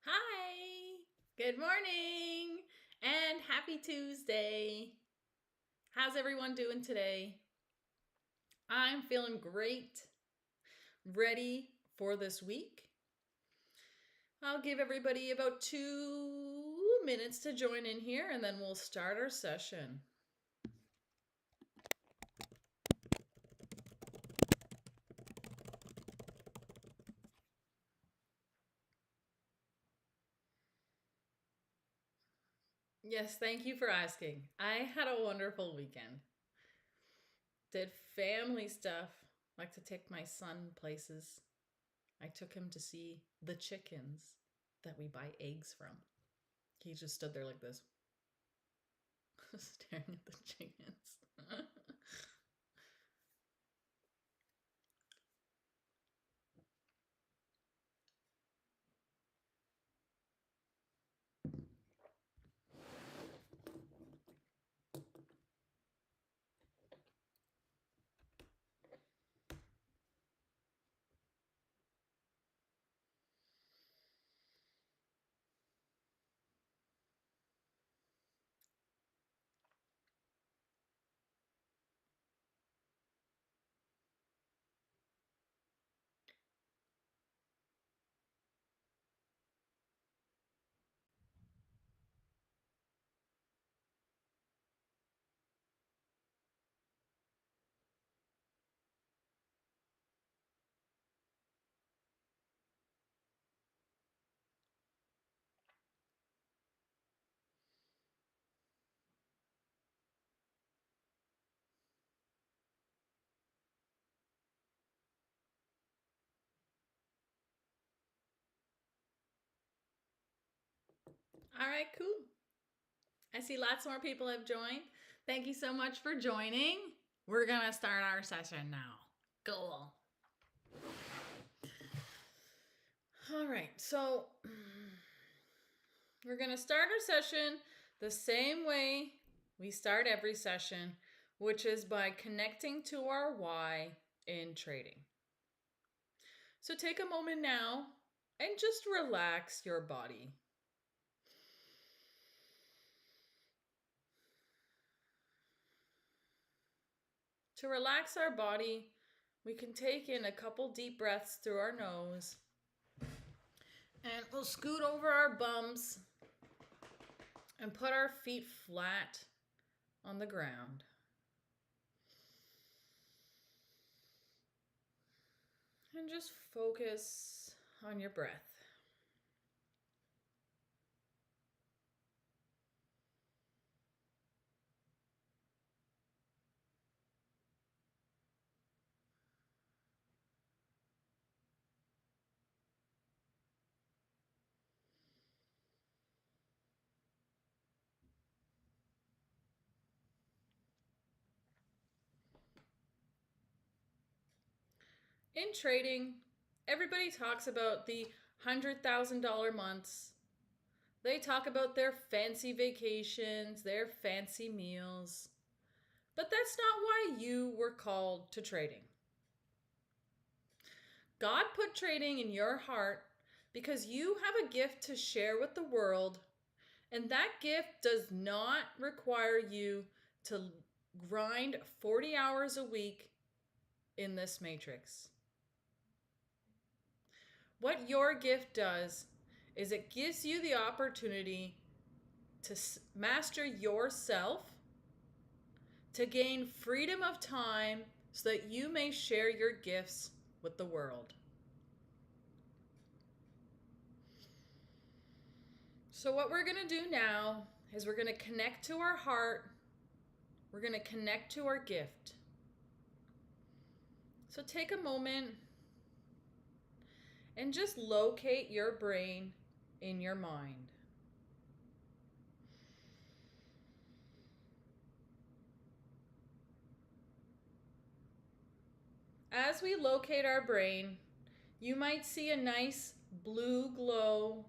Hi, good morning, and happy Tuesday. How's everyone doing today? I'm feeling great, ready for this week. I'll give everybody about 2 minutes to join in here, and then we'll start our session. Yes, thank you for asking. I had a wonderful weekend. Did family stuff, like to take my son places. I took him to see the chickens that we buy eggs from. He just stood there like this, staring at the chickens. All right, cool. I see lots more people have joined. Thank you so much for joining. We're going to start our session now. Cool. All right, so we're going to start our session the same way we start every session, which is by connecting to our why in trading. So take a moment now and just relax your body. To relax our body, we can take in a couple deep breaths through our nose. And we'll scoot over our bums and put our feet flat on the ground. And just focus on your breath. In trading, everybody talks about the $100,000 months. They talk about their fancy vacations, their fancy meals. But that's not why you were called to trading. God put trading in your heart because you have a gift to share with the world, and that gift does not require you to grind 40 hours a week in this matrix. What your gift does is it gives you the opportunity to master yourself, to gain freedom of time so that you may share your gifts with the world. So what we're going to do now is we're going to connect to our heart. We're going to connect to our gift. So take a moment and just locate your brain in your mind. As we locate our brain, you might see a nice blue glow.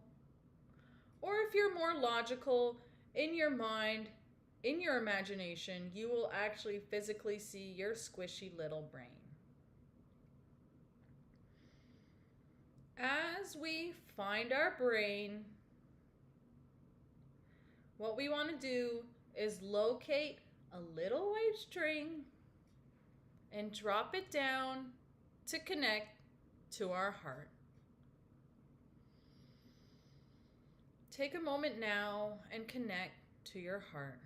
Or if you're more logical, in your mind, in your imagination, you will actually physically see your squishy little brain. As as we find our brain, what we want to do is locate a little white string and drop it down to connect to our heart. Take a moment now and connect to your heart.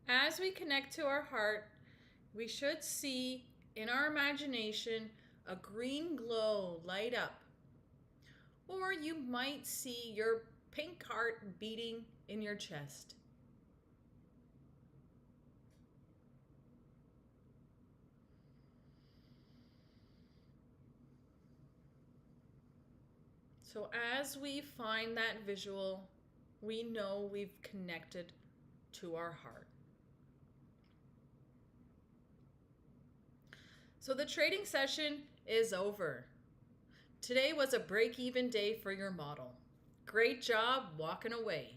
As we connect to our heart, we should see in our imagination a green glow light up. Or you might see your pink heart beating in your chest. So as we find that visual, we know we've connected to our heart. So the trading session is over. Today was a break-even day for your model. Great job walking away.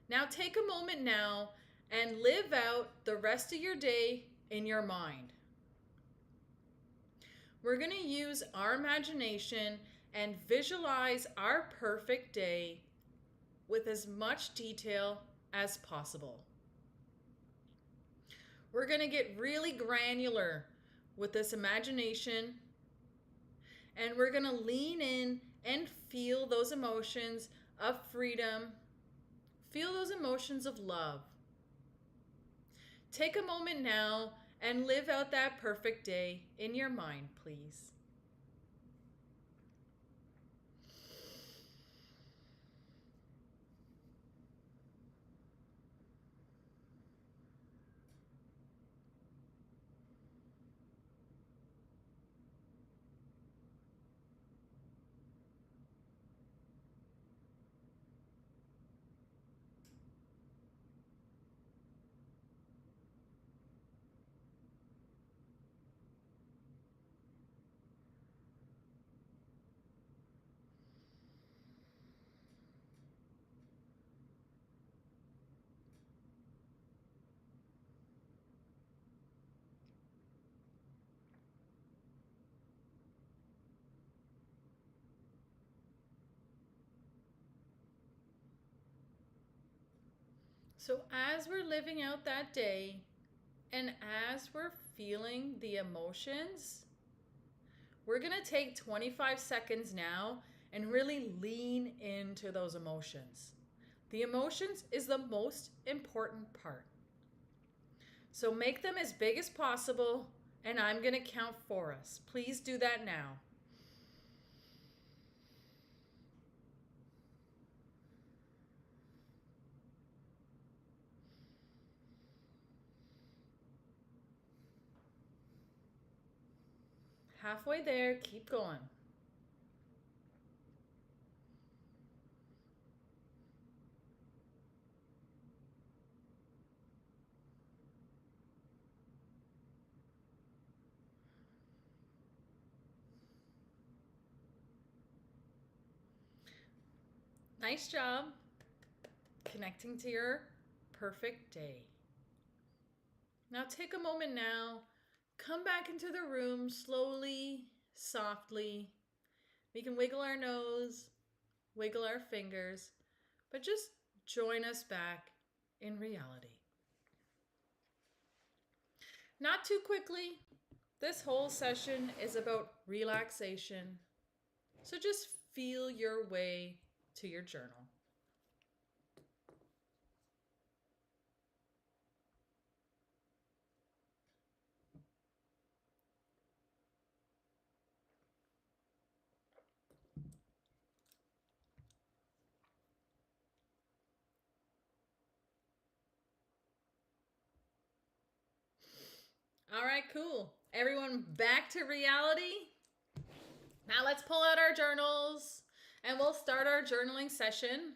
Now take a moment now and live out the rest of your day in your mind. We're going to use our imagination and visualize our perfect day with as much detail as possible. We're going to get really granular with this imagination, and we're going to lean in and feel those emotions of freedom. Feel those emotions of love. Take a moment now and live out that perfect day in your mind, please. So as we're living out that day, and as we're feeling the emotions, we're going to take 25 seconds now and really lean into those emotions. The emotions is the most important part. So make them as big as possible, and I'm going to count for us. Please do that now. Halfway there, keep going. Nice job connecting to your perfect day. Now take a moment now, come back into the room slowly, softly. We can wiggle our nose, wiggle our fingers, but just join us back in reality. Not too quickly. This whole session is about relaxation. So just feel your way to your journal. All right, cool. Everyone back to reality? Now let's pull out our journals and we'll start our journaling session.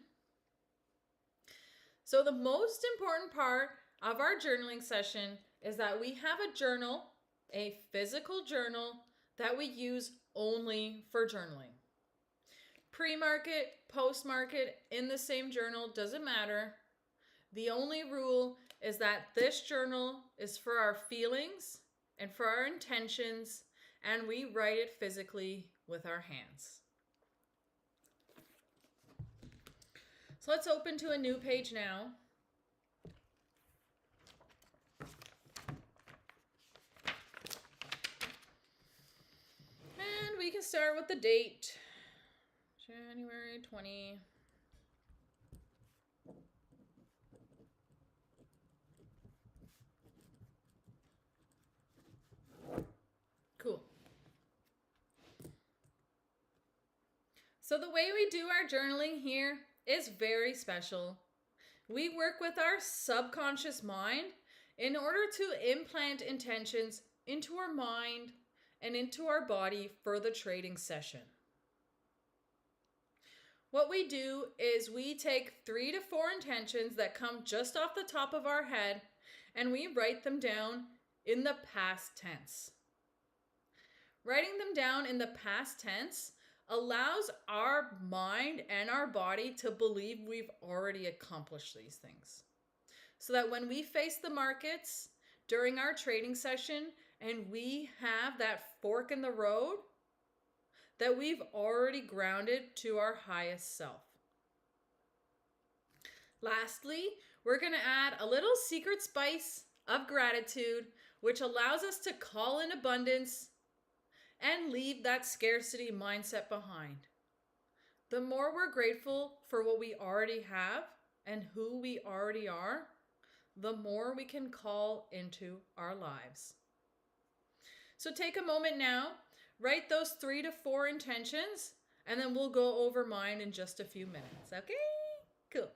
So the most important part of our journaling session is that we have a journal, a physical journal that we use only for journaling. Pre-market, post-market, in the same journal, doesn't matter. The only rule is that this journal is for our feelings and for our intentions, and we write it physically with our hands. So let's open to a new page now. And we can start with the date. January 20. Cool. So the way we do our journaling here is very special. We work with our subconscious mind in order to implant intentions into our mind and into our body for the trading session. What we do is we take 3 to 4 intentions that come just off the top of our head and we write them down in the past tense. Writing them down in the past tense allows our mind and our body to believe we've already accomplished these things. So that when we face the markets during our trading session and we have that fork in the road, that we've already grounded to our highest self. Lastly, we're going to add a little secret spice of gratitude, which allows us to call in abundance and leave that scarcity mindset behind. The more we're grateful for what we already have and who we already are, the more we can call into our lives. So take a moment now, write those 3 to 4 intentions, and then we'll go over mine in just a few minutes. Okay? Cool.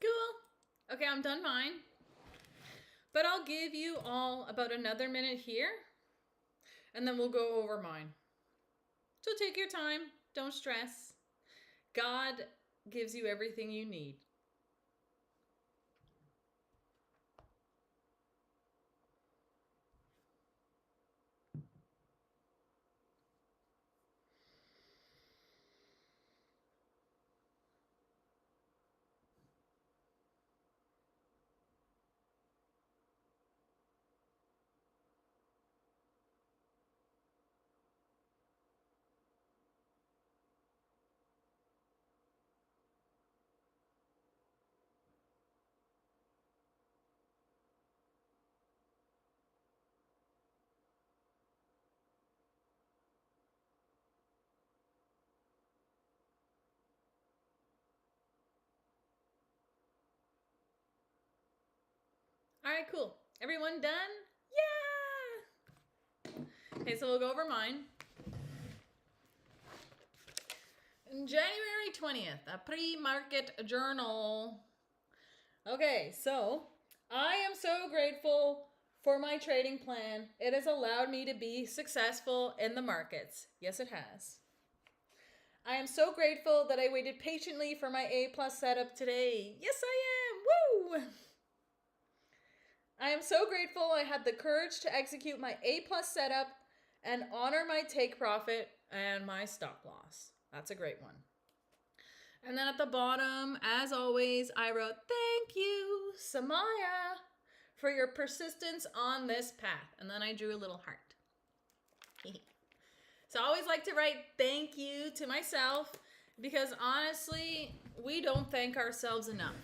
Cool. Okay, I'm done mine. But I'll give you all about another minute here, and then we'll go over mine. So take your time. Don't stress. God gives you everything you need. All right, cool. Everyone done? Yeah! Okay, so we'll go over mine. January 20th, a pre-market journal. Okay, so I am so grateful for my trading plan. It has allowed me to be successful in the markets. Yes, it has. I am so grateful that I waited patiently for my A plus setup today. Yes, I am. Woo! I am so grateful I had the courage to execute my A plus setup and honor my take profit and my stop loss. That's a great one. And then at the bottom, as always, I wrote, thank you, Samaya, for your persistence on this path. And then I drew a little heart. So I always like to write thank you to myself because honestly, we don't thank ourselves enough.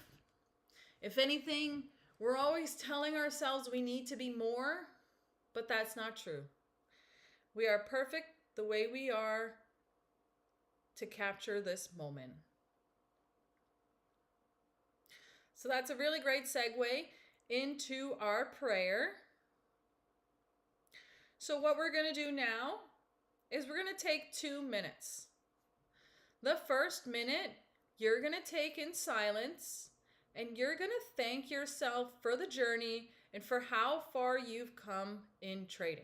If anything, we're always telling ourselves we need to be more, but that's not true. We are perfect the way we are to capture this moment. So that's a really great segue into our prayer. So what we're going to do now is we're going to take 2 minutes. The first minute, you're going to take in silence and you're going to thank yourself for the journey and for how far you've come in trading.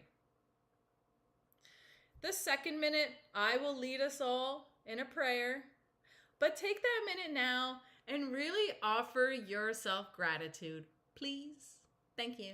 The second minute, I will lead us all in a prayer, but take that minute now and really offer yourself gratitude, please. Thank you.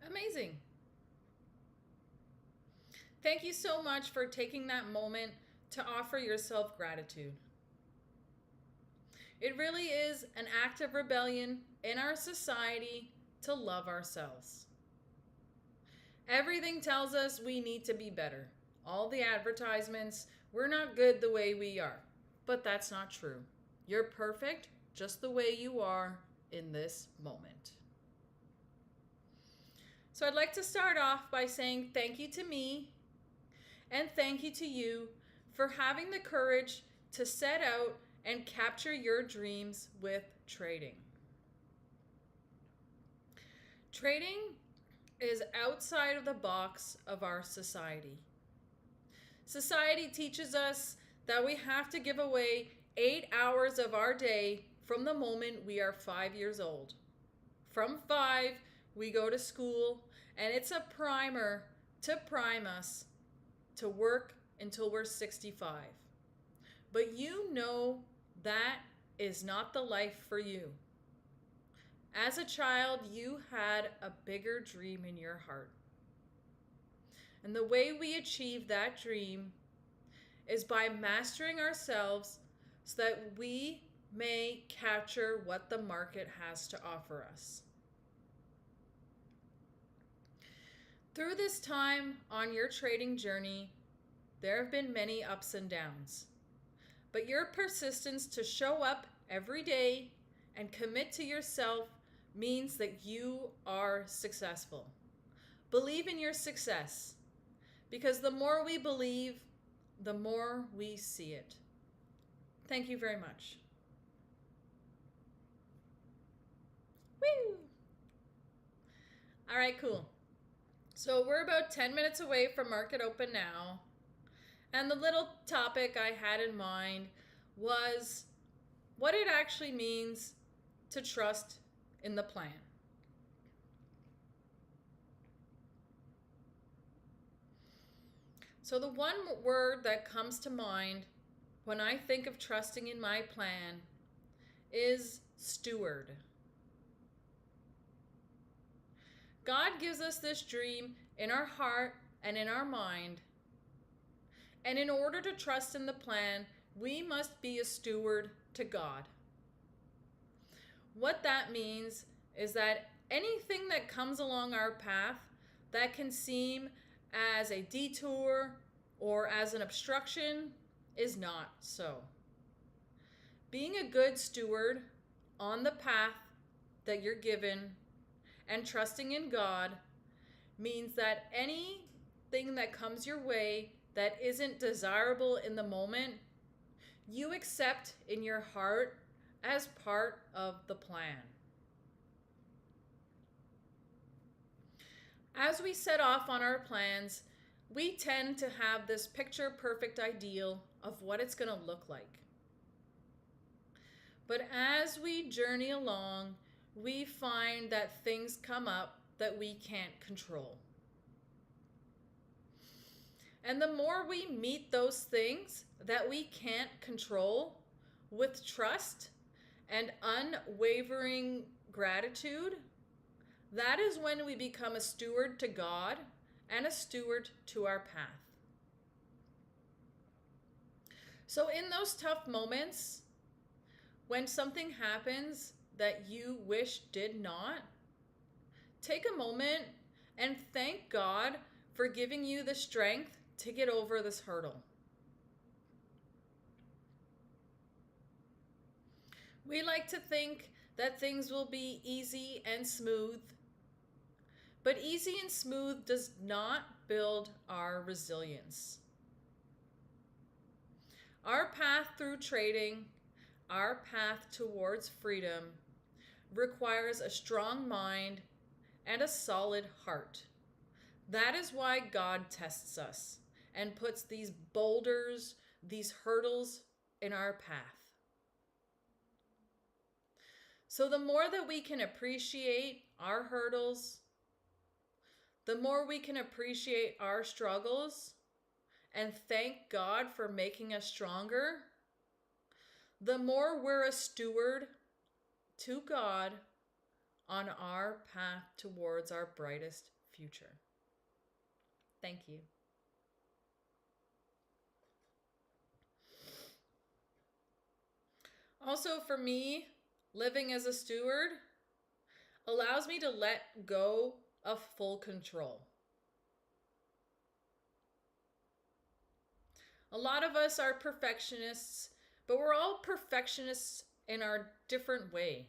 Amazing. Thank you so much for taking that moment to offer yourself gratitude. It really is an act of rebellion in our society to love ourselves. Everything tells us we need to be better. All the advertisements, we're not good the way we are. But that's not true. You're perfect just the way you are in this moment. So I'd like to start off by saying thank you to me and thank you to you for having the courage to set out and capture your dreams with trading. Trading is outside of the box of our society. Society teaches us that we have to give away 8 hours of our day from the moment we are 5 years old. From 5, we go to school, and it's a primer to prime us to work until we're 65. But you know that is not the life for you. As a child, you had a bigger dream in your heart. And the way we achieve that dream is by mastering ourselves so that we may capture what the market has to offer us. Through this time on your trading journey, there have been many ups and downs. But your persistence to show up every day and commit to yourself means that you are successful. Believe in your success, because the more we believe, the more we see it. Thank you very much. Woo! All right, cool. So we're about 10 minutes away from market open now. And the little topic I had in mind was what it actually means to trust in the plan. So the one word that comes to mind when I think of trusting in my plan is steward. God gives us this dream in our heart and in our mind. And in order to trust in the plan, we must be a steward to God. What that means is that anything that comes along our path that can seem as a detour or as an obstruction is not so. Being a good steward on the path that you're given and trusting in God means that anything that comes your way that isn't desirable in the moment, you accept in your heart as part of the plan. As we set off on our plans, we tend to have this picture perfect ideal of what it's going to look like. But as we journey along, we find that things come up that we can't control. And the more we meet those things that we can't control with trust and unwavering gratitude, that is when we become a steward to God and a steward to our path. So in those tough moments, when something happens that you wish did not, take a moment and thank God for giving you the strength to get over this hurdle. We like to think that things will be easy and smooth, but easy and smooth does not build our resilience. Our path through trading, our path towards freedom, requires a strong mind and a solid heart. That is why God tests us and puts these boulders, these hurdles in our path. So the more that we can appreciate our hurdles, the more we can appreciate our struggles and thank God for making us stronger, the more we're a steward to God on our path towards our brightest future. Thank you. Also, for me, living as a steward allows me to let go of full control. A lot of us are perfectionists, but we're all perfectionists in our different way.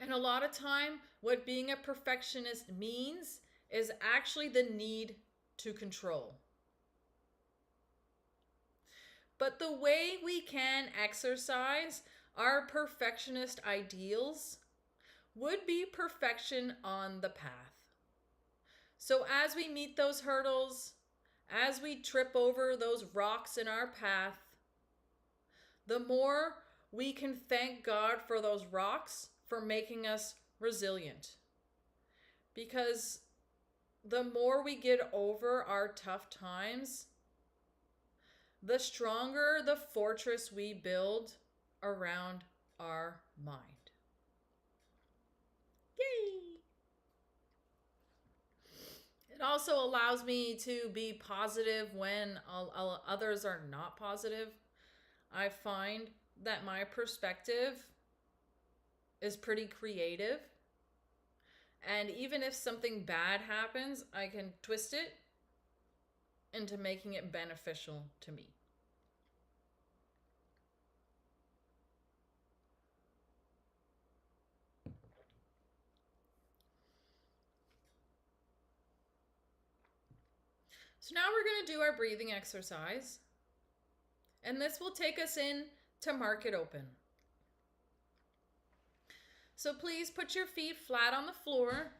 And a lot of time, what being a perfectionist means is actually the need to control. But the way we can exercise our perfectionist ideals would be perfection on the path. So as we meet those hurdles, as we trip over those rocks in our path, the more we can thank God for those rocks for making us resilient. Because the more we get over our tough times, the stronger the fortress we build around our mind. Yay! It also allows me to be positive when others are not positive. I find that my perspective is pretty creative. And even if something bad happens, I can twist it into making it beneficial to me. So now we're going to do our breathing exercise. And this will take us in to market open. So please put your feet flat on the floor,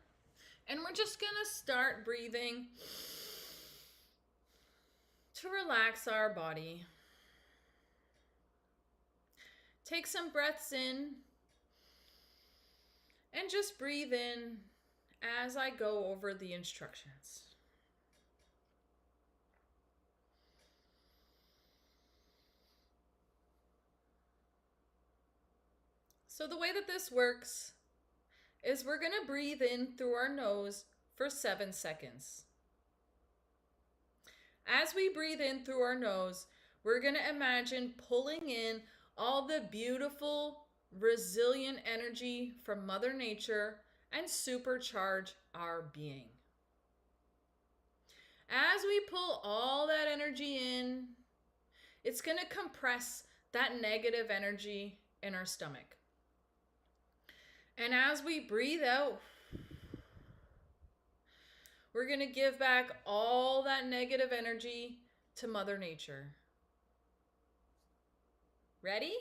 and we're just going to start breathing to relax our body. Take some breaths in and just breathe in as I go over the instructions. So the way that this works is we're going to breathe in through our nose for 7 seconds. As we breathe in through our nose, we're going to imagine pulling in all the beautiful, resilient energy from Mother Nature and supercharge our being. As we pull all that energy in, it's going to compress that negative energy in our stomach. And as we breathe out, we're going to give back all that negative energy to Mother Nature. Ready?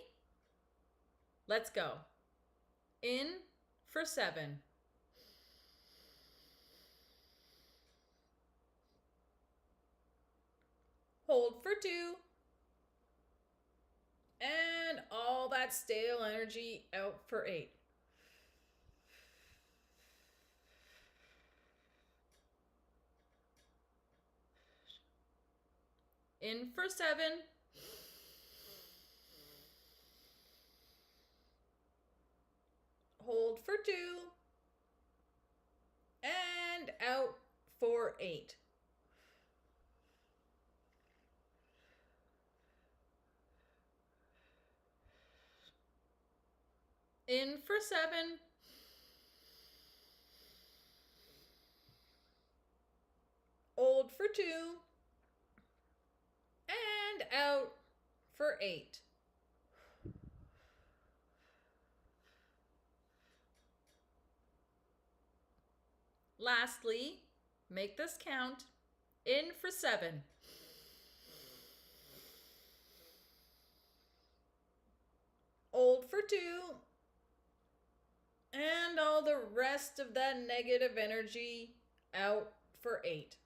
Let's go. In for 7. Hold for 2. And all that stale energy out for 8. In for 7. Hold for 2. And out for 8. In for 7. Hold for 2. And out for 8. Lastly, make this count. In for 7. Hold for 2. And all the rest of that negative energy out for 8.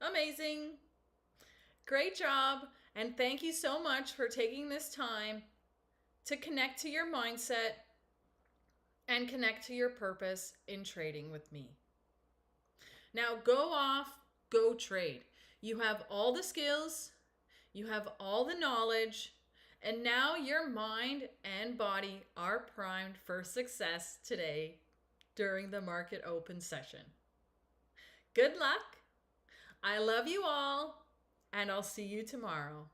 Amazing. Great job. And thank you so much for taking this time to connect to your mindset and connect to your purpose in trading with me. Now go off, go trade. You have all the skills, you have all the knowledge, and now your mind and body are primed for success today during the market open session. Good luck. I love you all, and I'll see you tomorrow.